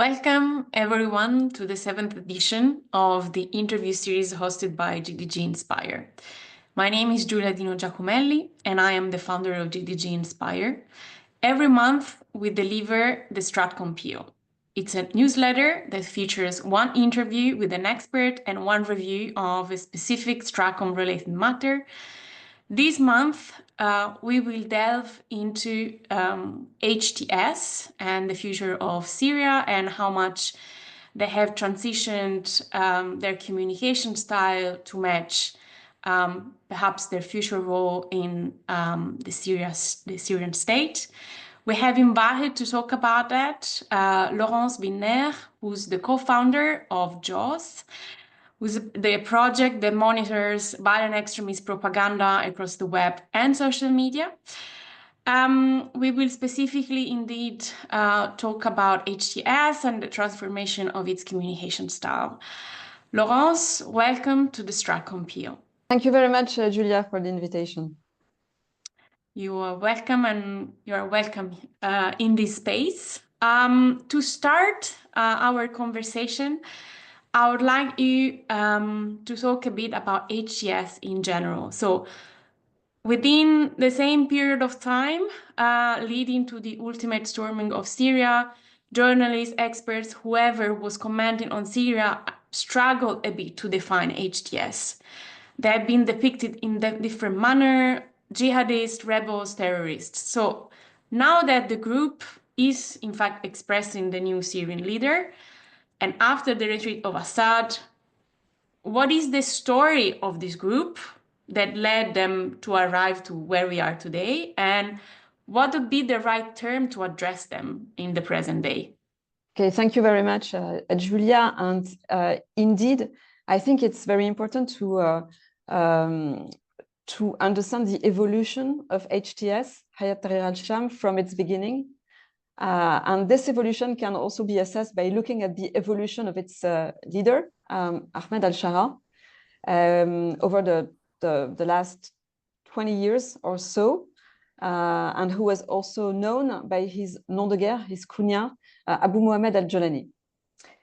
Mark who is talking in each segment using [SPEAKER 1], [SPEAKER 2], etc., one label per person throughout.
[SPEAKER 1] Welcome everyone to the 7th edition of the interview series hosted by GDG Inspire. My name is Giulia Dino Giacomelli and I am the founder of GDG Inspire. Every month we deliver the Stratcom PO. It's a newsletter that features one interview with an expert and one review of a specific Stratcom related matter. This month, we will delve into HTS and the future of Syria and how much they have transitioned their communication style to match perhaps their future role in the Syrian state. We have invited to talk about that Laurence Bindner, who's the co-founder of JAWS, who's the project that monitors violent extremist propaganda across the web and social media. We will specifically indeed talk about HTS and the transformation of its communication style. Laurence, welcome to the Stratcom PO.
[SPEAKER 2] Thank you very much, Julia, for the invitation.
[SPEAKER 1] You are welcome, and you are welcome in this space. To start our conversation, I would like you to talk a bit about HTS in general. So within the same period of time leading to the ultimate storming of Syria, journalists, experts, whoever was commenting on Syria struggled a bit to define HTS. They have been depicted in different manner: jihadists, rebels, terrorists. So now that the group is in fact expressing the new Syrian leader, and after the retreat of Assad, what is the story of this group that led them to arrive to where we are today? And what would be the right term to address them in the present day?
[SPEAKER 2] Okay, thank you very much, Julia. And indeed, I think it's very important to understand the evolution of HTS, Hayat Tahrir al-Sham, from its beginning. And this evolution can also be assessed by looking at the evolution of its leader, Ahmed al-Shara, over the last 20 years or so, and who was also known by his nom de guerre, his kunya, Abu Muhammad al-Jolani.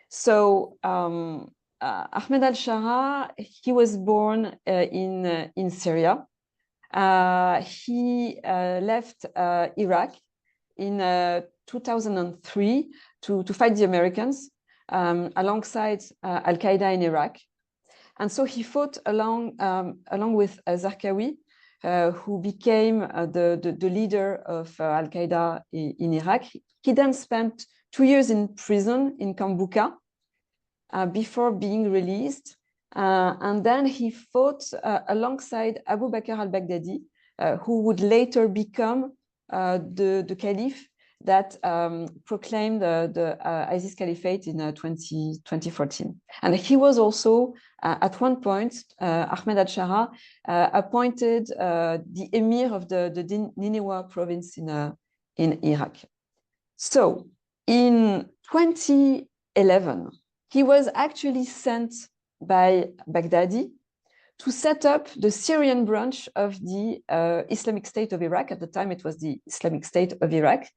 [SPEAKER 2] So Ahmed al-Shara, he was born in Syria. He left Iraq in 2003 to fight the Americans alongside Al-Qaeda in Iraq. And so he fought along with Zarqawi, who became the leader of Al-Qaeda in Iraq. He then spent 2 years in prison in Kambuka before being released. And then he fought alongside Abu Bakr al-Baghdadi, who would later become the caliph that proclaimed the ISIS Caliphate in 2014. And he was also, at one point, Ahmed al-Shara appointed the emir of the Nineveh province in Iraq. So in 2011, he was actually sent by Baghdadi to set up the Syrian branch of the Islamic State of Iraq. At the time, it was the Islamic State of Iraq.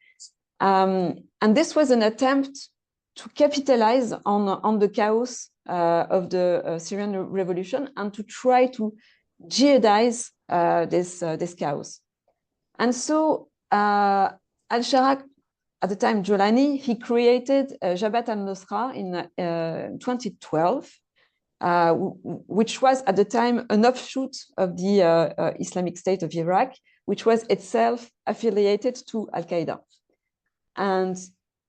[SPEAKER 2] And this was an attempt to capitalize on the chaos of the Syrian revolution and to try to jihadize this chaos. And so al-Shara, at the time Jolani, he created Jabhat al-Nusra in 2012, which was at the time an offshoot of the Islamic State of Iraq, which was itself affiliated to Al-Qaeda. And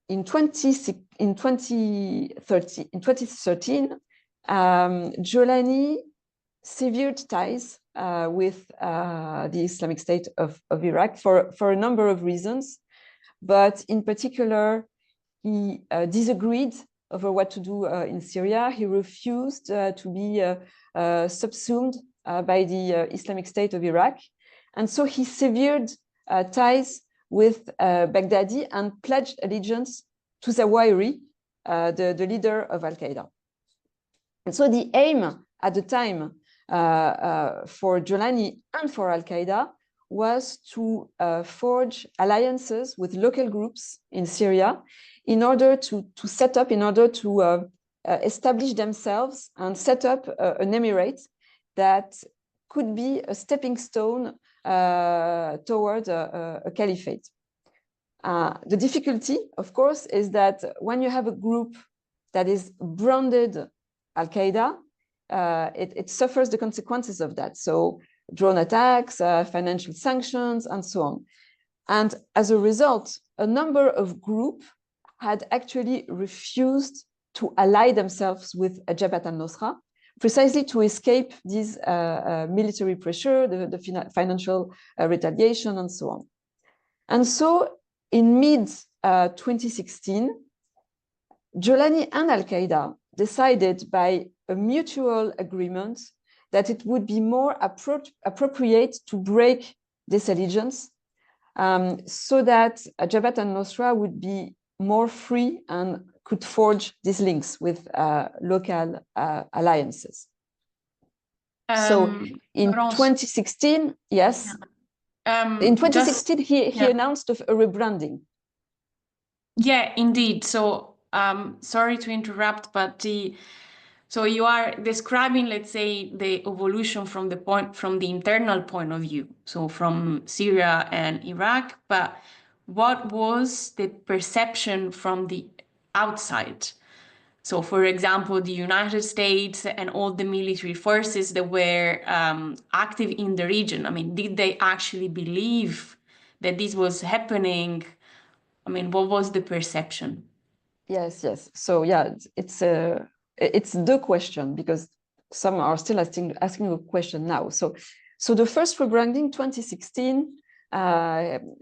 [SPEAKER 2] in 2013, Jolani severed ties with the Islamic State of Iraq for a number of reasons. But in particular, he disagreed over what to do in Syria. He refused to be subsumed by the Islamic State of Iraq. And so he severed ties with Baghdadi and pledged allegiance to Zawahiri, the leader of Al-Qaeda. And so the aim at the time for Jolani and for Al-Qaeda was to forge alliances with local groups in Syria in order to set up, in order to establish themselves and set up an emirate that could be a stepping stone toward a caliphate. The difficulty, of course, is that when you have a group that is branded Al-Qaeda, it suffers the consequences of that. So drone attacks, financial sanctions, and so on. And as a result, a number of groups had actually refused to ally themselves with Jabhat al-Nusra, precisely to escape this military pressure, the financial retaliation, and so on. And so in mid-2016, Jolani and Al-Qaeda decided by a mutual agreement that it would be more appropriate to break this allegiance so that Jabhat al-Nusra would be more free and could forge these links with local alliances. So in
[SPEAKER 1] Laurence,
[SPEAKER 2] 2016, yes, in 2016, he announced a rebranding.
[SPEAKER 1] Yeah, indeed. So sorry to interrupt, but so you are describing, let's say, the evolution from the internal point of view, so from Syria and Iraq, but what was the perception from the outside? So, for example, the United States and all the military forces that were active in the region, I mean, did they actually believe that this was happening? I mean, what was the perception?
[SPEAKER 2] Yes. So yeah, it's the question, because some are still asking a question now. So the first rebranding, 2016,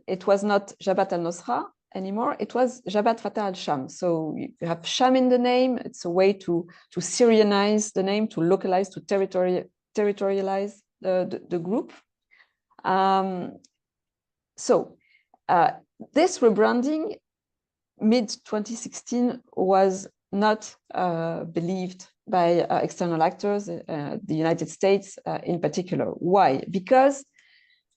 [SPEAKER 2] it was not Jabhat al-Nusra anymore. It was Jabhat Fatah al-Sham. So you have Sham in the name. It's a way to Syrianize the name, to localize, to territorialize the group. This rebranding mid-2016 was not believed by external actors, the United States in particular. Why? Because,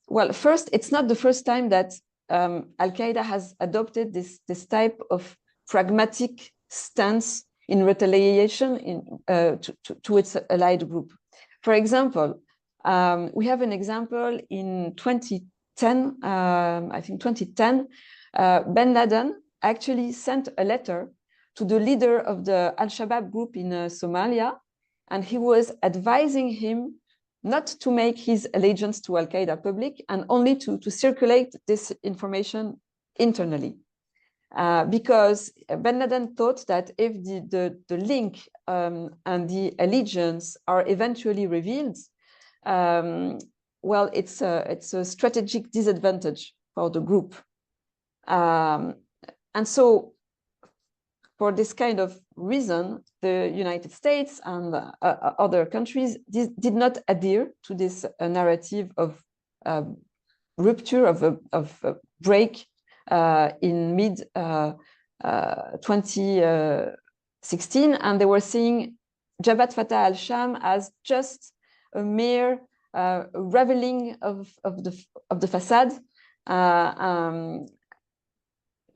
[SPEAKER 2] well, first, it's not the first time that Al-Qaeda has adopted this type of pragmatic stance in retaliation to its allied group. For example, we have an example in 2010, I think 2010, bin Laden actually sent a letter to the leader of the Al-Shabaab group in Somalia, and he was advising him not to make his allegiance to Al-Qaeda public and only to circulate this information internally. Because bin Laden thought that if the link and the allegiance are eventually revealed, well, it's a strategic disadvantage for the group. And so for this kind of reason, the United States and other countries did not adhere to this narrative of rupture, of a break in mid-2016. And they were seeing Jabhat Fatah al-Sham as just a mere reveling of the facade,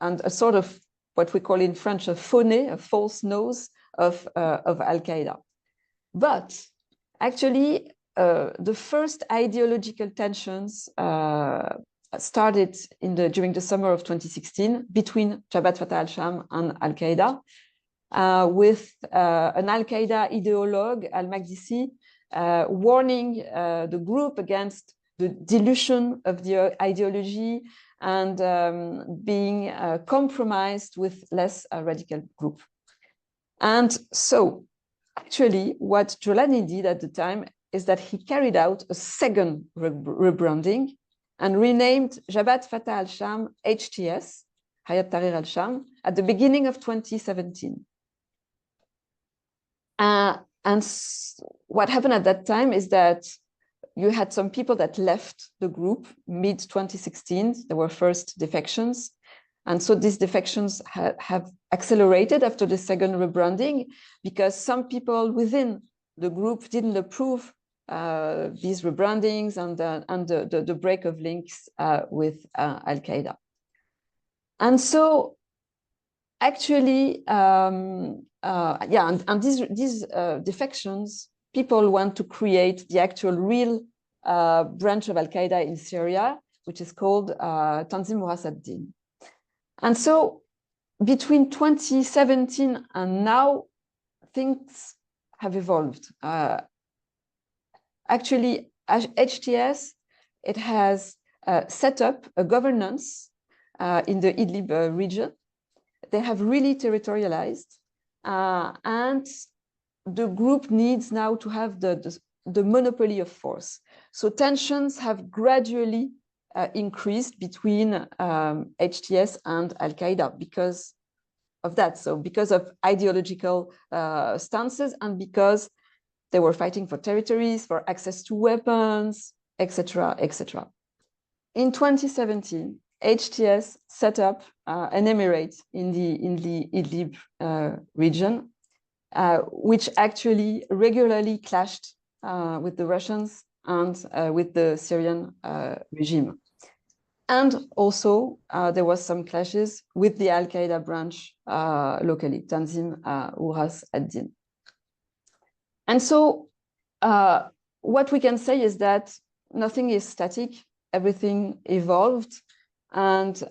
[SPEAKER 2] and a sort of what we call in French a faux nez, a false nose of Al-Qaeda. But actually, the first ideological tensions started during the summer of 2016 between Jabhat Fatah al-Sham and Al-Qaeda, with an Al-Qaeda ideologue, Al-Makdisi, warning the group against the dilution of the ideology and being compromised with less radical group. And so actually what Jolani did at the time is that he carried out a second rebranding and renamed Jabhat Fatah al-Sham HTS, Hayat Tahrir al-Sham, at the beginning of 2017. And what happened at that time is that you had some people that left the group mid-2016. There were first defections. And so these defections have accelerated after the second rebranding because some people within the group didn't approve these rebrandings and the break of links with Al-Qaeda. And so actually, and these defections, people want to create the actual real branch of Al-Qaeda in Syria, which is called Tanzim Ras ad-Din. And so between 2017 and now, things have evolved. Actually, HTS, it has set up a governance in the Idlib region. They have really territorialized, and the group needs now to have the monopoly of force. So tensions have gradually increased between HTS and Al-Qaeda because of that. So because of ideological stances and because they were fighting for territories, for access to weapons, etc., etc. In 2017, HTS set up an emirate in the Idlib region, which actually regularly clashed with the Russians and with the Syrian regime. And also, there was some clashes with the Al-Qaeda branch locally, Tanzim Ras ad-Din. And so what we can say is that nothing is static, everything evolved, and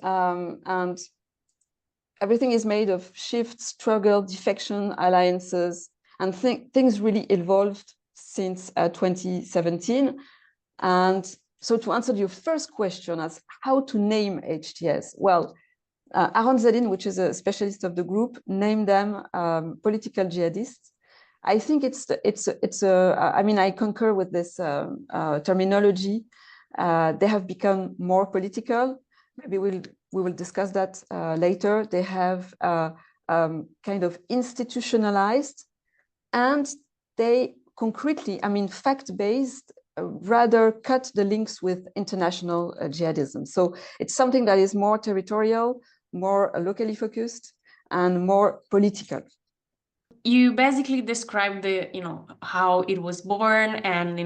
[SPEAKER 2] everything is made of shift, struggle, defection, alliances, and things really evolved since 2017. And so to answer your first question as how to name HTS, well, Aaron Zedin, which is a specialist of the group, named them political jihadists. I think I mean, I concur with this terminology. They have become more political. Maybe we will discuss that later. They have kind of institutionalized, and they concretely, I mean, fact-based, rather cut the links with international jihadism. So it's something that is more territorial, more locally focused, and more political.
[SPEAKER 1] You basically described the, how it was born and,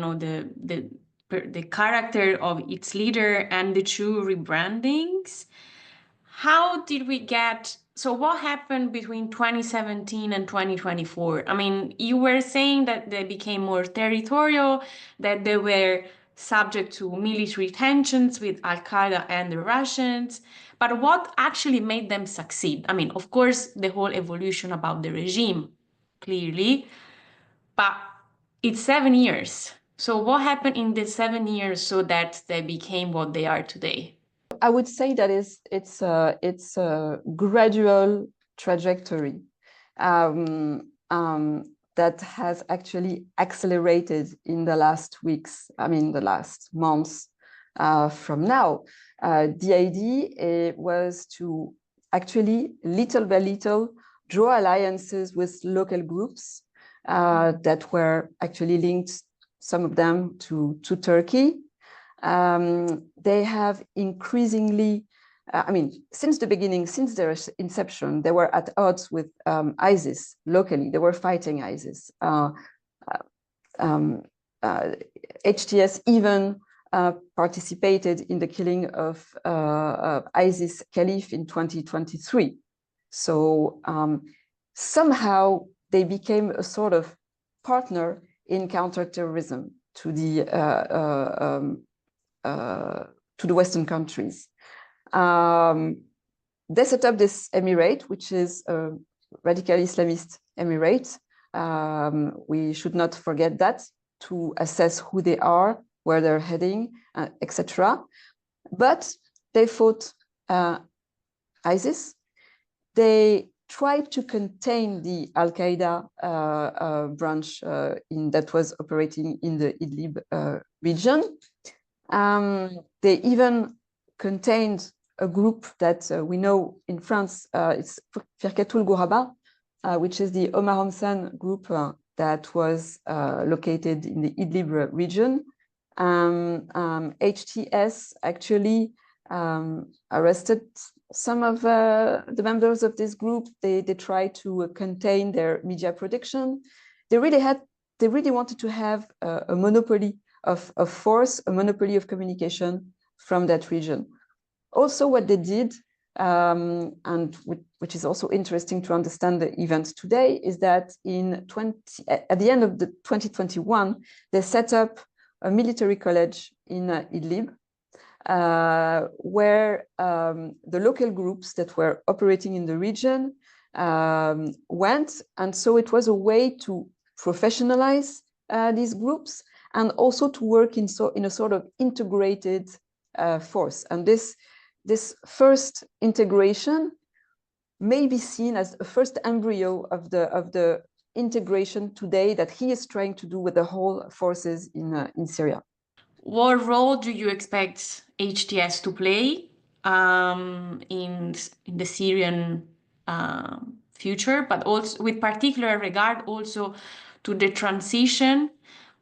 [SPEAKER 1] the character of its leader and the two rebrandings. How did we get, so what happened between 2017 and 2024? I mean, you were saying that they became more territorial, that they were subject to military tensions with Al-Qaeda and the Russians. But what actually made them succeed? I mean, of course, the whole evolution about the regime, clearly, but it's 7 years. So what happened in the 7 years so that they became what they are today?
[SPEAKER 2] I would say that it's a gradual trajectory that has actually accelerated in the last weeks, I mean, the last months from now. The idea was to actually, little by little, draw alliances with local groups that were actually linked, some of them to Turkey. They have increasingly, I mean, since the beginning, since their inception, they were at odds with ISIS locally. They were fighting ISIS. HTS even participated in the killing of ISIS Caliph in 2023. So somehow they became a sort of partner in counterterrorism to the Western countries. They set up this emirate, which is a radical Islamist emirate. We should not forget that to assess who they are, where they're heading, etc. But they fought ISIS. They tried to contain the Al-Qaeda branch that was operating in the Idlib region. They even contained a group that we know in France, it's Firqatul Ghuraba, which is the Omar Hamsan group that was located in the Idlib region. HTS actually arrested some of the members of this group. They tried to contain their media production. They really had they really wanted to have a monopoly of force, a monopoly of communication from that region. Also, what they did, and which is also interesting to understand the events today, is that at the end of the 2021, they set up a military college in Idlib, where the local groups that were operating in the region went. And so it was a way to professionalize these groups and also to work in a sort of integrated force. And this first integration may be seen as a first embryo of the integration today that he is trying to do with the whole forces in Syria.
[SPEAKER 1] What role do you expect HTS to play in the Syrian future, but also with particular regard also to the transition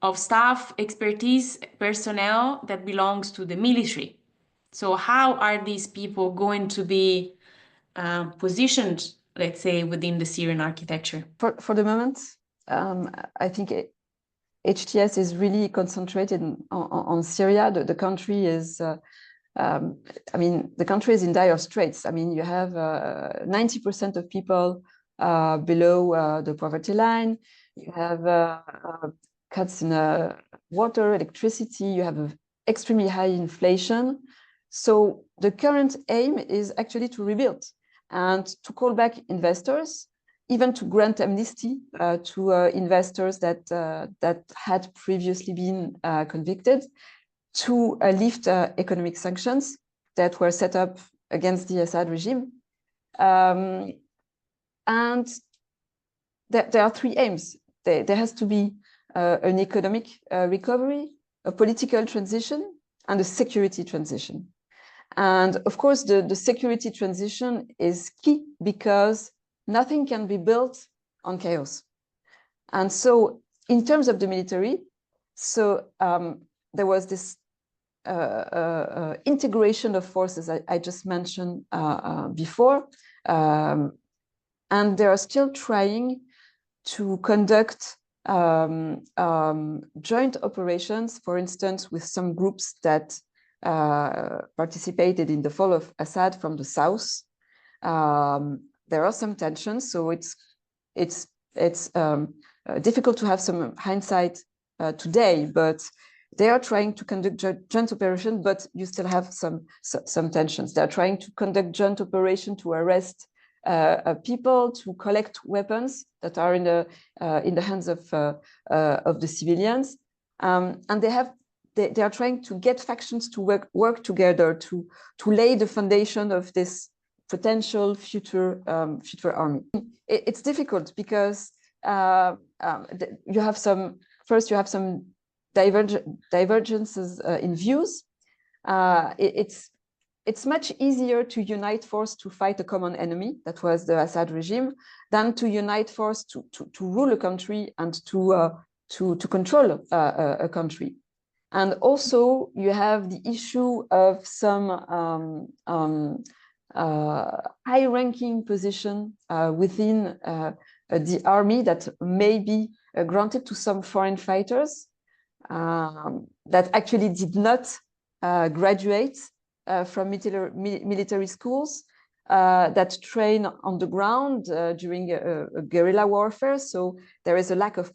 [SPEAKER 1] of staff, expertise, personnel that belongs to the military? So how are these people going to be positioned, let's say, within the Syrian architecture?
[SPEAKER 2] For the moment, I think HTS is really concentrated on Syria. The country is, the country is in dire straits. I mean, you have 90% of people below the poverty line. You have cuts in water, electricity. You have extremely high inflation. So the current aim is actually to rebuild and to call back investors, even to grant amnesty to investors that had previously been convicted, to lift economic sanctions that were set up against the Assad regime. And there are three aims. There has to be an economic recovery, a political transition, and a security transition. And of course, the security transition is key because nothing can be built on chaos. And so in terms of the military, there was this integration of forces I just mentioned before. And they are still trying to conduct joint operations, for instance, with some groups that participated in the fall of Assad from the south. There are some tensions, so it's difficult to have some hindsight today, but they are trying to conduct joint operation, but you still have some tensions. They are trying to conduct joint operation to arrest people, to collect weapons that are in the hands of the civilians, and they are trying to get factions to work together to lay the foundation of this potential future army. It's difficult because you have some divergences in views. It's much easier to unite force to fight a common enemy, that was the Assad regime, than to unite force to rule a country and to control a country. And also you have the issue of some high-ranking position within the army that may be granted to some foreign fighters that actually did not graduate from military schools, that train on the ground during guerrilla warfare. So there is a lack of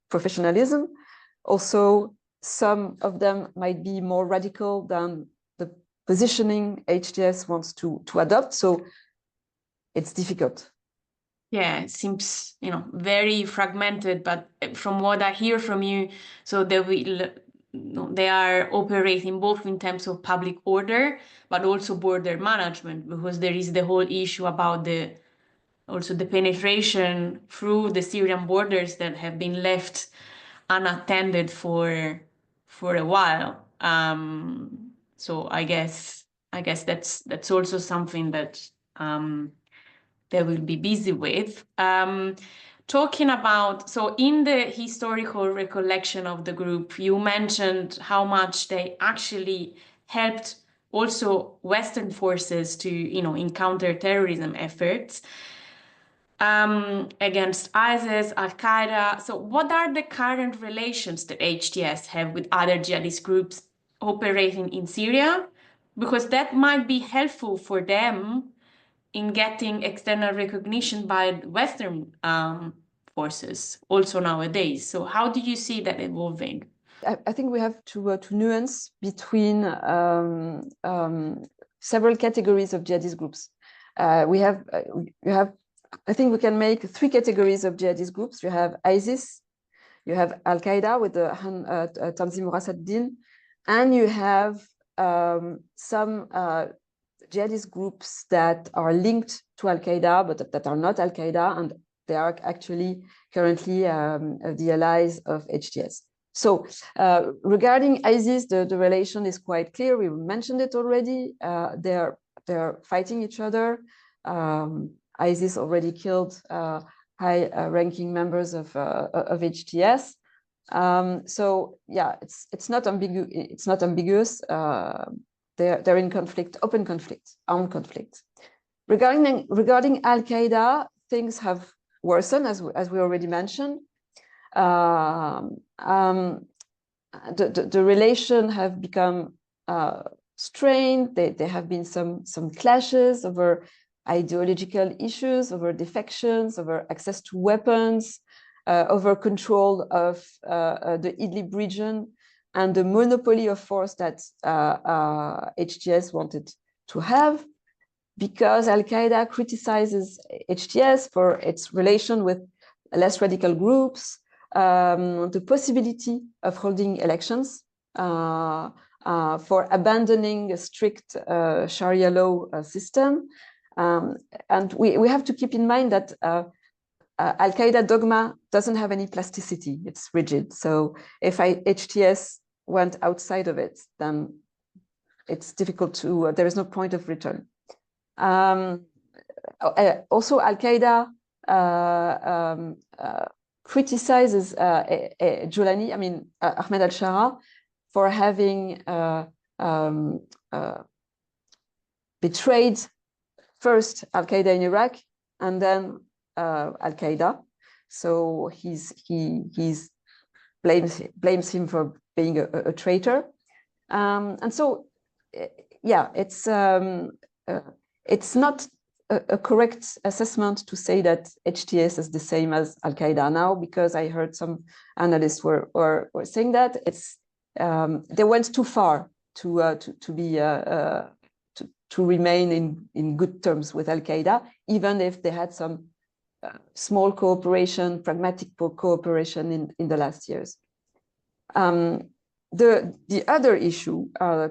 [SPEAKER 2] professionalism. Also, some of them might be more radical than the positioning HTS wants to adopt. So it's difficult.
[SPEAKER 1] Yeah, it seems, very fragmented, but from what I hear from you, so they are operating both in terms of public order, but also border management, because there is the whole issue about also the penetration through the Syrian borders that have been left unattended for a while. So I guess that's also something that they will be busy with. Talking about, so in the historical recollection of the group, you mentioned how much they actually helped also Western forces to, encounter terrorism efforts. against ISIS, Al-Qaeda. So what are the current relations that HTS have with other jihadist groups operating in Syria? Because that might be helpful for them in getting external recognition by Western forces also nowadays. So how do you see that evolving?
[SPEAKER 2] I think we have to nuance between several categories of jihadist groups. We have, I think we can make three categories of jihadist groups. You have ISIS, you have Al-Qaeda with the Tanzim Ras ad-Din, and you have some jihadist groups that are linked to Al-Qaeda, but that are not Al-Qaeda, and they are actually currently the allies of HTS. So regarding ISIS, the relation is quite clear. We mentioned it already. They're fighting each other. ISIS already killed high-ranking members of HTS. So yeah, it's not ambiguous. They're in conflict, open conflict, armed conflict. Regarding Al-Qaeda, things have worsened, as we already mentioned. The relation have become strained. There have been some clashes over ideological issues, over defections, over access to weapons, over control of the Idlib region, and the monopoly of force that HTS wanted to have, because Al-Qaeda criticizes HTS for its relation with less radical groups, the possibility of holding elections, for abandoning a strict Sharia law system. And we have to keep in mind that Al-Qaeda dogma doesn't have any plasticity. It's rigid. So if HTS went outside of it, then it's difficult to, there is no point of return. Also, Al-Qaeda criticizes Julani, Ahmed al-Shara, for having betrayed first Al-Qaeda in Iraq and then Al-Qaeda. So he blames him for being a traitor. And so, yeah, it's not a correct assessment to say that HTS is the same as Al-Qaeda now, because I heard some analysts were saying that it's they went too far to remain in good terms with Al-Qaeda, even if they had some small cooperation, pragmatic cooperation in the last years. The other issue,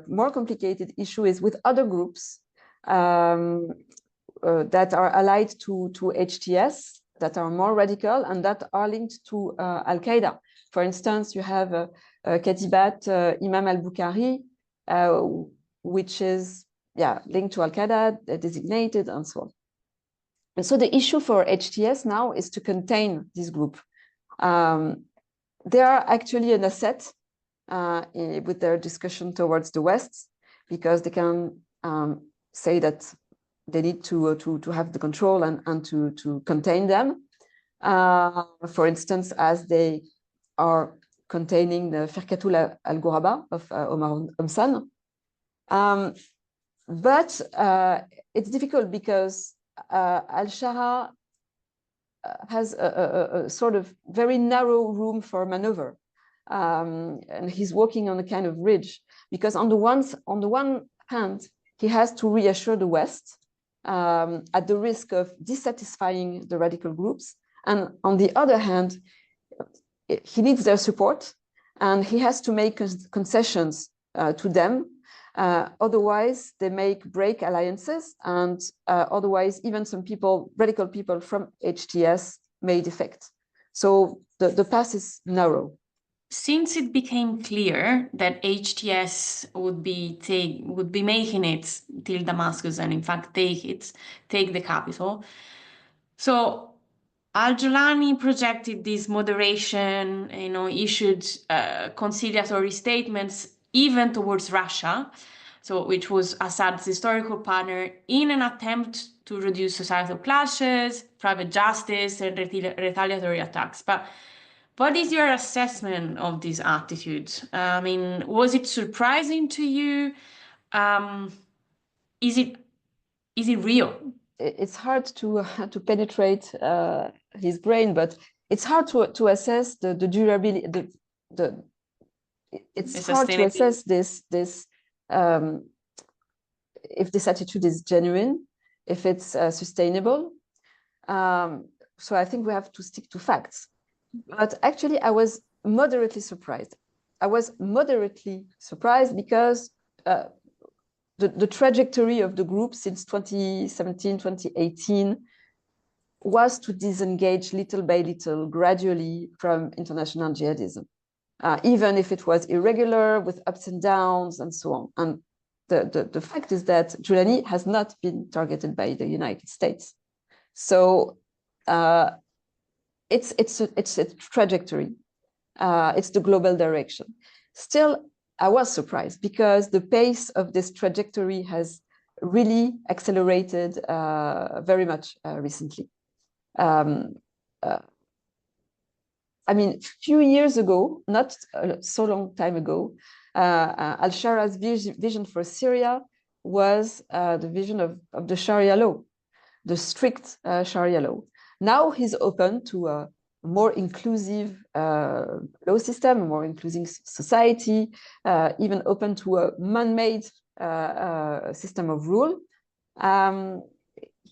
[SPEAKER 2] more complicated issue, is with other groups that are allied to HTS, that are more radical and that are linked to Al-Qaeda. For instance, you have Katibat Imam al-Bukhari, which is linked to Al-Qaeda, designated, and so on. And so the issue for HTS now is to contain this group. They are actually an asset with their discussion towards the West, because they can say that they need to have the control and to contain them. For instance, as they are containing the Firqatul al-Ghuraba of Omar Omsan. But it's difficult because al-Shara has a sort of very narrow room for maneuver. And he's walking on a kind of ridge, because on the one hand, he has to reassure the West at the risk of dissatisfying the radical groups. And on the other hand, he needs their support, and he has to make concessions to them. Otherwise, they break alliances, and otherwise, even some people, radical people from HTS, may defect. So the path is narrow.
[SPEAKER 1] Since it became clear that HTS would be making it till Damascus, and in fact take the capital, so Al-Jolani projected this moderation, issued conciliatory statements even towards Russia. which was Assad's historical partner, in an attempt to reduce societal clashes, private justice, and retaliatory attacks. But what is your assessment of these attitudes? I mean, was it surprising to you? Is it real?
[SPEAKER 2] It's hard to to penetrate his brain, but it's hard to assess the durability. It's hard to assess this if this attitude is genuine, if it's sustainable. So I think we have to stick to facts. But actually, I was moderately surprised. I was moderately surprised because the trajectory of the group since 2017, 2018 was to disengage little by little, gradually, from international jihadism, even if it was irregular, with ups and downs, and so on. And the fact is that Giuliani has not been targeted by the United States. So it's a trajectory. It's the global direction. Still, I was surprised because the pace of this trajectory has really accelerated very much recently. I mean, a few years ago, not so long time ago, al-Shara's vision for Syria was the vision of the Sharia law, the strict Sharia law. Now he's open to a more inclusive law system, a more inclusive society, even open to a man-made system of rule.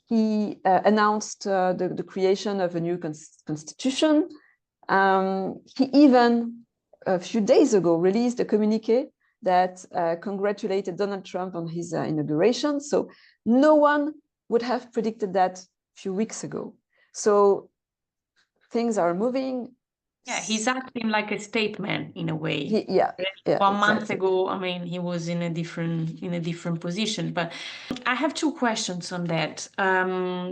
[SPEAKER 2] He announced the creation of a new constitution. He even, a few days ago, released a communique that congratulated Donald Trump on his inauguration. So no one would have predicted that a few weeks ago. So things are moving.
[SPEAKER 1] Yeah, he's acting like a statesman in a way.
[SPEAKER 2] Yeah,
[SPEAKER 1] One month ago, I mean, he was in a different position. But I have two questions on that,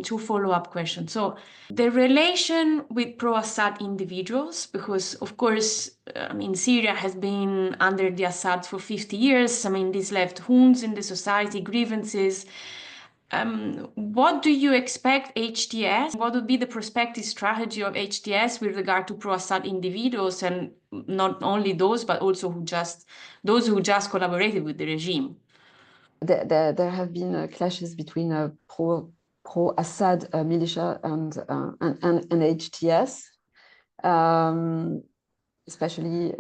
[SPEAKER 1] two follow-up questions. So the relation with pro-Assad individuals, because of course, I mean, Syria has been under the Assad for 50 years. I mean, this left wounds in the society, grievances. What do you expect HTS? What would be the prospective strategy of HTS with regard to pro-Assad individuals, and not only those, but also those who just collaborated with the regime?
[SPEAKER 2] There have been clashes between pro-Assad militia and HTS, especially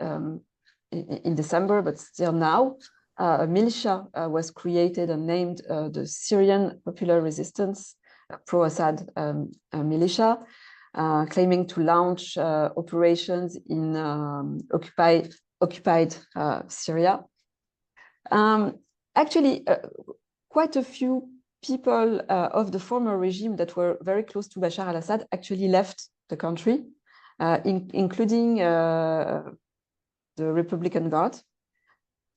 [SPEAKER 2] in December, but still now. A militia was created and named the Syrian Popular Resistance pro-Assad militia, claiming to launch operations in occupied Syria. Actually, quite a few people of the former regime that were very close to Bashar al-Assad actually left the country, including the Republican Guard.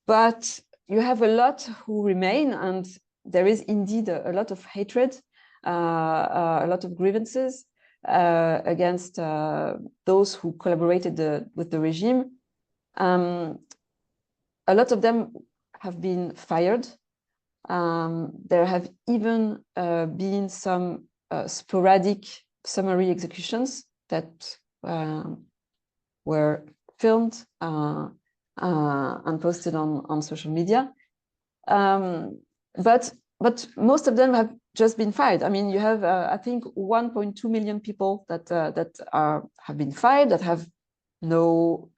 [SPEAKER 2] But you have a lot who remain, and there is indeed a lot of hatred, a lot of grievances against those who collaborated with the regime. A lot of them have been fired. There have even been some sporadic summary executions that were filmed and posted on social media. But most of them have just been fired. I mean, you have, I think, 1.2 million people that have been fired, that have no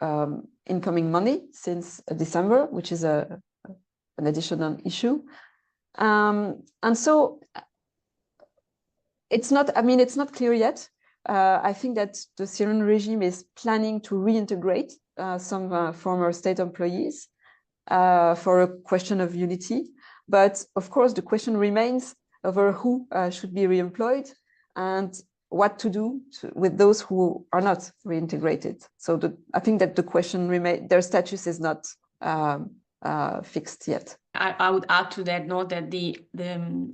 [SPEAKER 2] incoming money since December, which is an additional issue. And so it's not, I mean, it's not clear yet. I think that the Syrian regime is planning to reintegrate some former state employees for a question of unity. But of course, the question remains over who should be reemployed and what to do with those who are not reintegrated. So I think that the question remains, their status is not fixed yet.
[SPEAKER 1] I would add to that note that the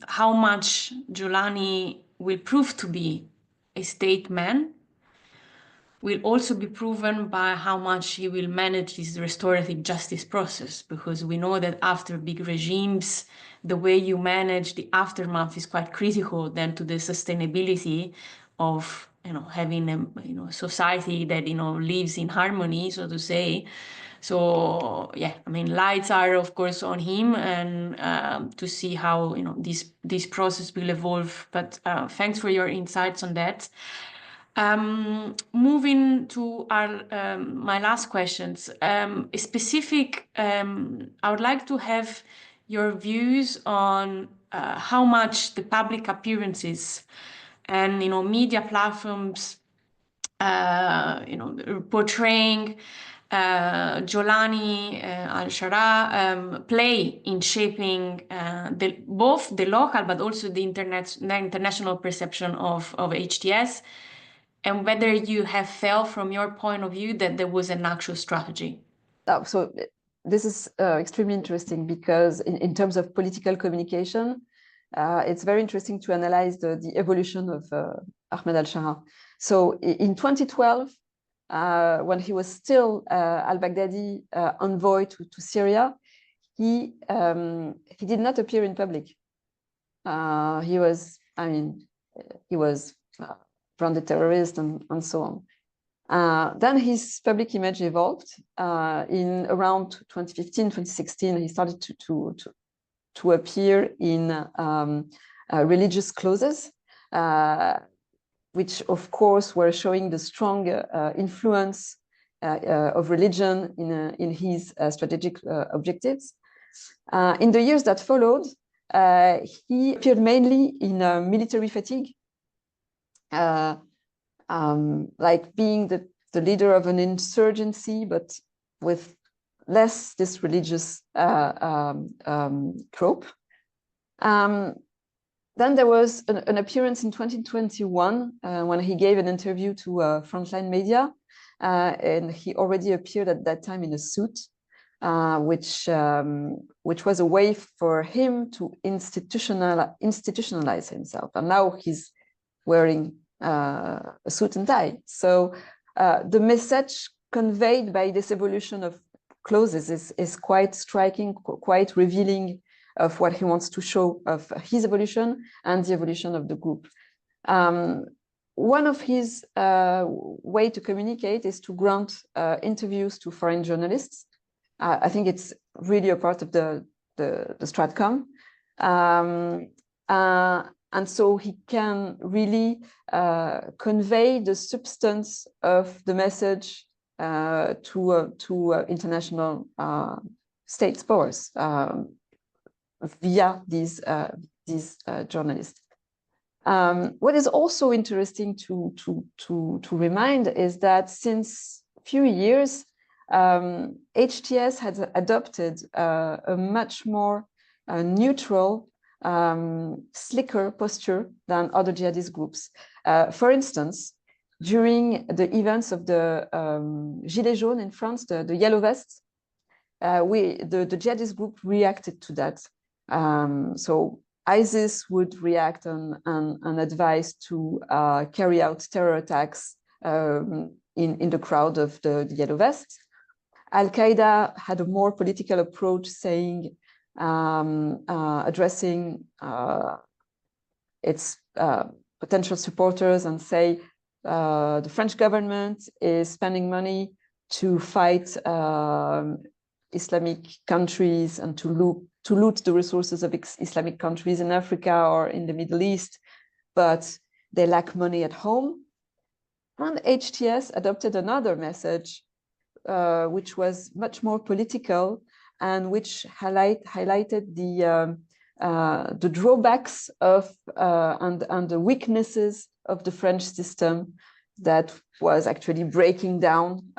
[SPEAKER 1] how much Giuliani will prove to be a statesman will also be proven by how much he will manage this restorative justice process, because we know that after big regimes, the way you manage the aftermath is quite critical then to the sustainability of having a society that lives in harmony, so to say. So yeah, I mean, lights are of course on him, and to see how this process will evolve. But thanks for your insights on that. Moving to my last questions, specific, I would like to have your views on how much the public appearances and media platforms portraying Jolani al-Shara play in shaping both the local but also the international perception of HTS, and whether you have felt from your point of view that there was an actual strategy.
[SPEAKER 2] So this is extremely interesting, because in terms of political communication, it's very interesting to analyze the evolution of Ahmed al-Shara. So in 2012, when he was still al-Baghdadi envoy to Syria, he did not appear in public. He was branded terrorist and so on. Then his public image evolved. In around 2015, 2016, he started to appear in religious clauses, which of course were showing the strong influence of religion in his strategic objectives. In the years that followed, he appeared mainly in military fatigue, like being the leader of an insurgency, but with less this religious trope. Then there was an appearance in 2021 when he gave an interview to Frontline Media, and he already appeared at that time in a suit, which was a way for him to institutionalize himself. And now he's wearing a suit and tie. So the message conveyed by this evolution of clauses is quite striking, quite revealing of what he wants to show of his evolution and the evolution of the group. One of his way to communicate is to grant interviews to foreign journalists. I think it's really a part of the Stratcom. And so he can really convey the substance of the message to international state powers via these journalists. What is also interesting to remind is that since a few years, HTS has adopted a much more neutral, slicker posture than other jihadist groups. For instance, during the events of the Gilets jaunes in France, the yellow vests, the jihadist group reacted to that. So ISIS would react and advise to carry out terror attacks in the crowd of the yellow vests. Al-Qaeda had a more political approach, saying, addressing its potential supporters and say, the French government is spending money to fight Islamic countries and to loot the resources of Islamic countries in Africa or in the Middle East, but they lack money at home. And HTS adopted another message, which was much more political and which highlighted the drawbacks of and the weaknesses of the French system that was actually breaking down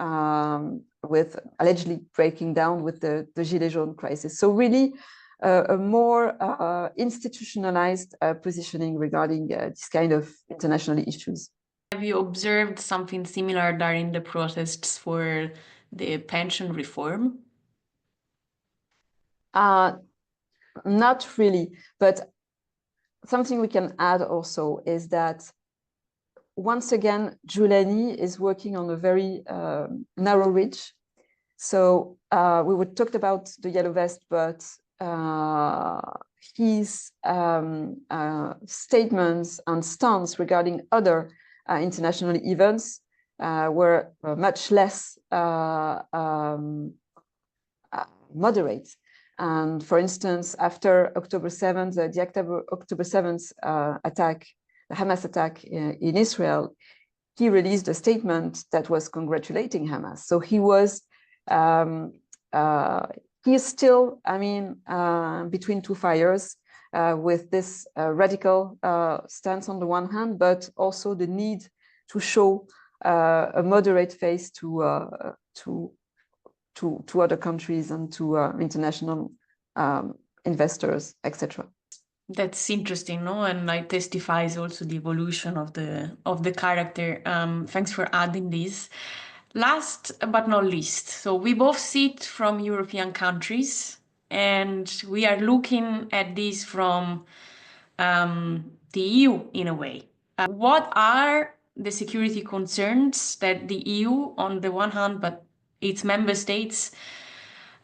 [SPEAKER 2] allegedly breaking down with the Gilets jaunes crisis. So really a more institutionalized positioning regarding this kind of international issues.
[SPEAKER 1] Have you observed something similar during the protests for the pension reform?
[SPEAKER 2] Not really, but something we can add also is that once again, Giuliani is working on a very narrow ridge. So we would talked about the yellow vest, but his statements and stance regarding other international events were much less moderate. And for instance, after October 7th, the October 7th attack, the Hamas attack in Israel, he released a statement that was congratulating Hamas. So he was, he is still, I mean, between two fires with this radical stance on the one hand, but also the need to show a moderate face to other countries and to international investors, etc.
[SPEAKER 1] That's interesting, no? And it testifies also the evolution of the character. Thanks for adding this. Last but not least, so we both sit from European countries, and we are looking at this from the EU in a way. What are the security concerns that the EU, on the one hand, but its member states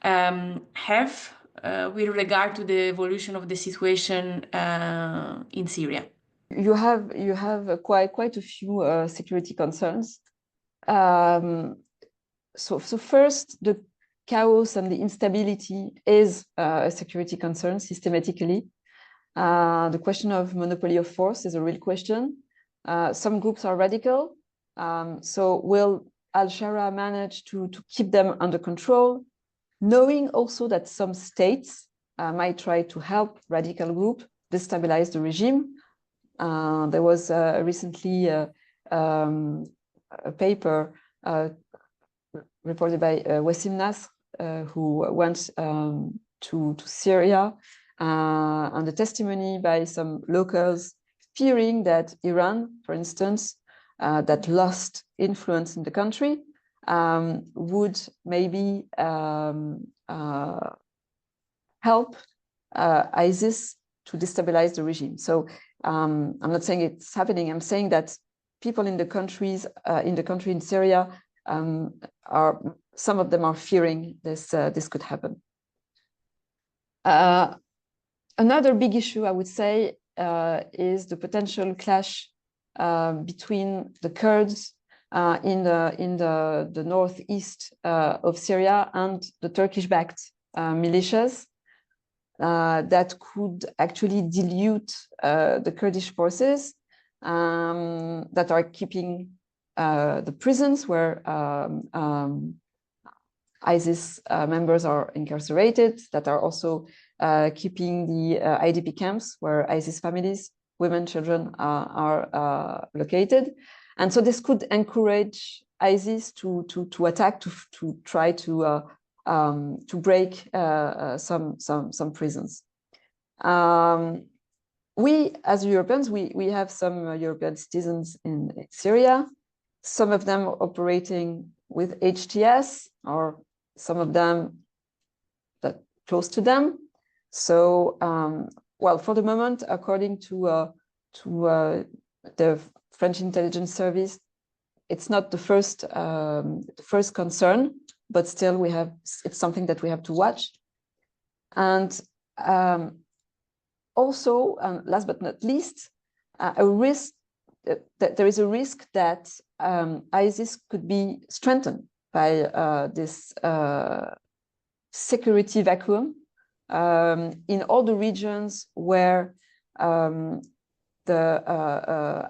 [SPEAKER 1] have with regard to the evolution of the situation in Syria?
[SPEAKER 2] You have quite a few security concerns. So first, the chaos and the instability is a security concern systematically. The question of monopoly of force is a real question. Some groups are radical. So will Al-Sharaa manage to keep them under control, knowing also that some states might try to help radical group destabilize the regime? There was recently a paper reported by Wassim Nasr, who went to Syria, and the testimony by some locals fearing that Iran, for instance, that lost influence in the country, would maybe help ISIS to destabilize the regime. So I'm not saying it's happening. I'm saying that people in the country in Syria are, some of them are fearing this could happen. Another big issue, I would say, is the potential clash between the Kurds in the northeast of Syria and the Turkish-backed militias that could actually dilute the Kurdish forces that are keeping the prisons where ISIS members are incarcerated, that are also keeping the IDP camps where ISIS families, women, children are located. And so this could encourage ISIS to attack, to try to break some prisons. We, as Europeans, we have some European citizens in Syria, some of them operating with HTS, or some of them that close to them. So, well, for the moment, according to the French intelligence service, it's not the first concern, but still it's something that we have to watch. And also, last but not least, a risk that there is a risk that ISIS could be strengthened by this security vacuum in all the regions where the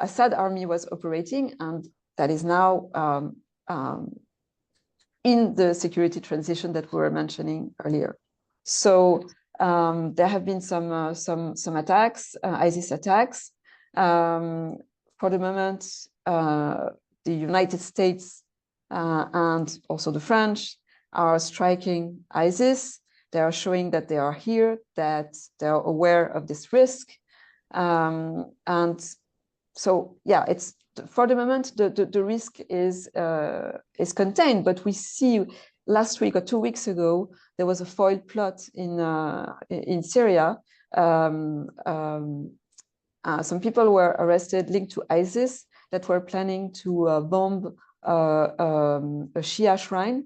[SPEAKER 2] Assad army was operating, and that is now in the security transition that we were mentioning earlier. So there have been some attacks, ISIS attacks. For the moment, the United States and also the French are striking ISIS. They are showing that they are here, that they are aware of this risk. And so, yeah, it's for the moment, the risk is contained, but we see last week or 2 weeks ago, there was a foiled plot in Syria. Some people were arrested linked to ISIS that were planning to bomb a Shia shrine,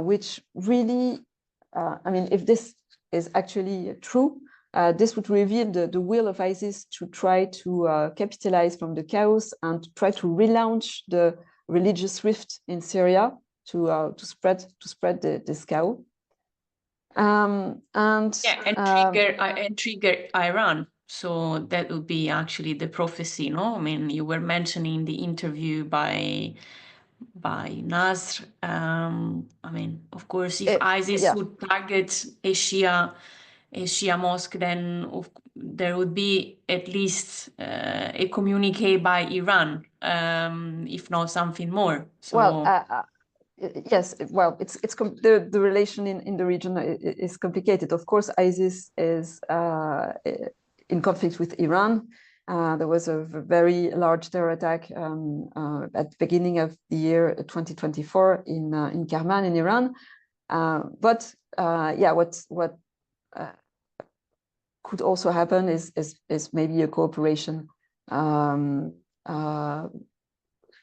[SPEAKER 2] which really, I mean, if this is actually true, this would reveal the will of ISIS to try to capitalize from the chaos and try to relaunch the religious rift in Syria to spread this chaos.
[SPEAKER 1] And trigger Iran. So that would be actually the prophecy, no? I mean, you were mentioning the interview by Nasr. I mean, of course, if ISIS would target a Shia mosque, then there would be at least a communique by Iran, if not something more. So.
[SPEAKER 2] Well, yes, well, it's the relation in the region is complicated. Of course, ISIS is in conflict with Iran. There was a very large terror attack at the beginning of the year 2024 in Kerman in Iran. But what could also happen is maybe a cooperation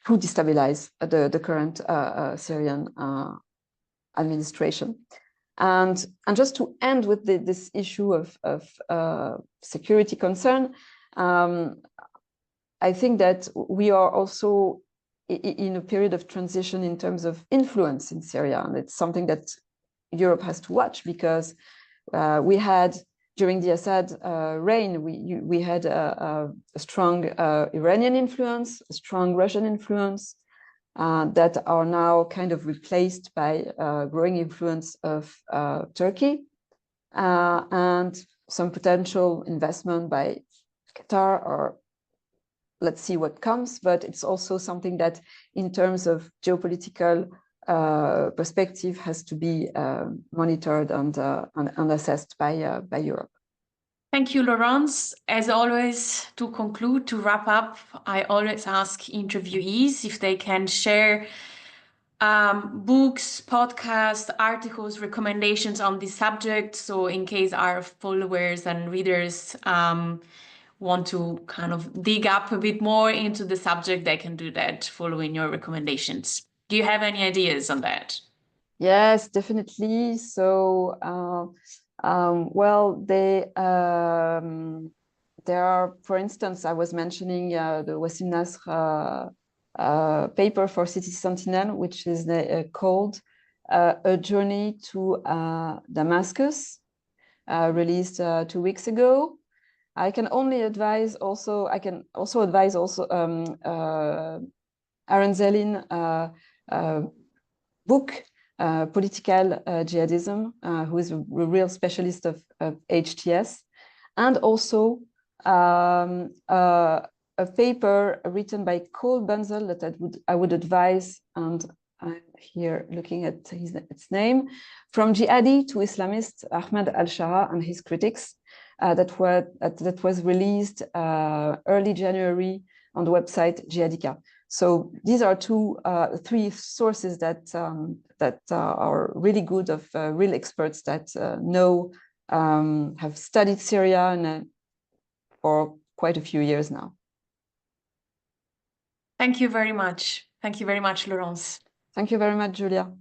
[SPEAKER 2] to destabilize the current Syrian administration. And just to end with this issue of security concern, I think that we are also in a period of transition in terms of influence in Syria. And it's something that Europe has to watch, because we had, during the Assad reign, we had a strong Iranian influence, a strong Russian influence, that are now kind of replaced by growing influence of Turkey, and some potential investment by Qatar, or let's see what comes. But it's also something that, in terms of geopolitical perspective, has to be monitored and assessed by Europe.
[SPEAKER 1] Thank you, Laurence. As always, to conclude, to wrap up, I always ask interviewees if they can share books, podcasts, articles, recommendations on this subject. So in case our followers and readers want to kind of dig up a bit more into the subject, they can do that following your recommendations. Do you have any ideas on that?
[SPEAKER 2] Yes, definitely. So, well, there are, for instance, I was mentioning the Wassim Nasr paper for City Sentinel, which is called A Journey to Damascus, released 2 weeks ago. I can advise also Aaron Zelin book, Political Jihadism, who is a real specialist of HTS, and also a paper written by Cole Bunzel that I would advise, and I'm here looking at its name, From Jihadi to Islamist, Ahmed al-Shara and His Critics, that was released early January on the website Jihadika. So these are three sources that are really good, of real experts that have studied Syria for quite a few years now.
[SPEAKER 1] Thank you very much. Thank you very much, Laurence.
[SPEAKER 2] Thank you very much, Julia.